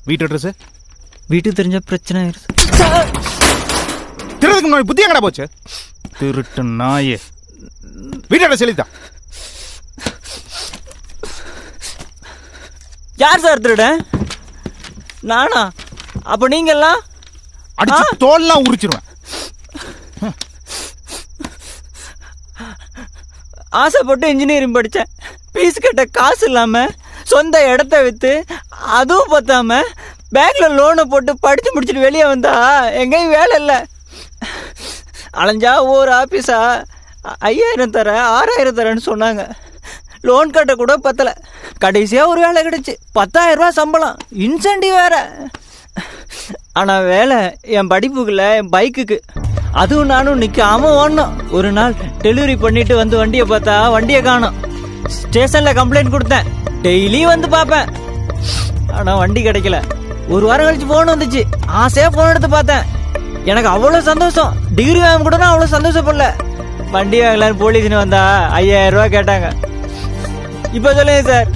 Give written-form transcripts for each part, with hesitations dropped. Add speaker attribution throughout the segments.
Speaker 1: வீட்டு அட்ரஸ்?
Speaker 2: வீட்டுக்கு தெரிஞ்ச பிரச்சனை ஆயிருச்சு.
Speaker 1: திருடுறதுக்கு முன்னாடி புத்தி எங்கடா போச்சு? திருட்டு நாயே. வீட்டு அட்ரஸ் எழுதிதான்.
Speaker 2: யார் சார் திருட? நானா? அப்ப நீங்கெல்லாம்
Speaker 1: அடிச்சு தோல்லாம் உரிச்சிருவேன்.
Speaker 2: ஆசைப்பட்டு இன்ஜினியரிங் படித்தேன். ஃபீஸ் கட்ட காசு இல்லாமல் சொந்த இடத்த விற்று அதுவும் பத்தாம பேங்கில் லோனை போட்டு படித்து முடிச்சுட்டு வெளியே வந்தா எங்கேயும் வேலை இல்லை. அலைஞ்சா ஒவ்வொரு ஆஃபீஸா 5000 தரேன் 6000 தரேன்னு சொன்னாங்க. லோன் கட்ட கூட பத்தலை. கடைசியாக ஒரு வேலை கிடச்சி 10,000 ரூபா சம்பளம், இன்சென்டிவ் வேறு. ஆனால் வேலை என் படிப்புக்குள்ள என் பைக்குக்கு. அதுவும் நானும் நிற்காம ஓடணும். ஒரு நாள் டெலிவரி பண்ணிட்டு வந்து வண்டியை பார்த்தா வண்டியை காணோம். ஸ்டேஷனில் கம்ப்ளைண்ட் கொடுத்தேன். டெய்லி வந்து பார்ப்பேன், ஆனால் வண்டி கிடைக்கல. ஒரு வாரம் கழிச்சு ஃபோன் வந்துச்சு. ஆசையாக ஃபோன் எடுத்து பார்த்தேன். எனக்கு அவ்வளோ சந்தோஷம். டிகிரி வாங்க கூட நான் அவ்வளோ சந்தோஷப்படல. வண்டி வாங்கலான்னு போலீஸ்னு வந்தா 5000 ரூபா கேட்டாங்க. இப்போ சொல்லுங்க சார்,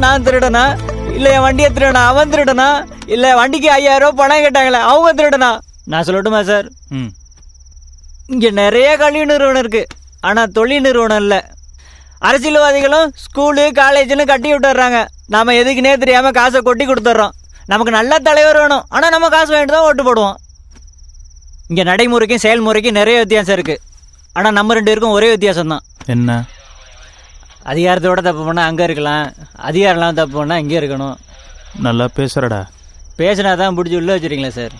Speaker 2: நான் திருடனா இல்லை என் வண்டியை திருடனா? அவன் திருடனா இல்லை வண்டிக்கு 5000 ரூபா பணம் கேட்டாங்களே அவங்க திருடனா? நான் சொல்லட்டுமா சார்? இங்கே நிறைய கல்வி நிறுவனம் இருக்கு, ஆனால் தொழில் நிறுவனம் இல்லை. அரசியல்வாதிகளும் ஸ்கூலு காலேஜ்னு கட்டி விட்டுறாங்க. நாம எதுக்குன்னே தெரியாம காசை கொட்டி கொடுத்துட்றோம். நமக்கு நல்ல தலைவர் வேணும், ஆனால் நம்ம காசு வாங்கிட்டு தான் ஓட்டு போடுவோம். இங்கே நடைமுறைக்கும் செயல்முறைக்கும் நிறைய வித்தியாசம் இருக்கு. ஆனால் நம்ம 2 பேருக்கும் ஒரே வித்தியாசம் தான்.
Speaker 1: என்ன?
Speaker 2: அதிகாரத்தோட தப்பு பண்ணால் அங்கே இருக்கலாம், அதிகாரம்லாம் தப்பு பண்ணால் இங்கே இருக்கணும்.
Speaker 1: நல்லா பேசுறடா.
Speaker 2: பேசினா தான் பிடிச்சி உள்ள வச்சுருக்கீங்களா சார்?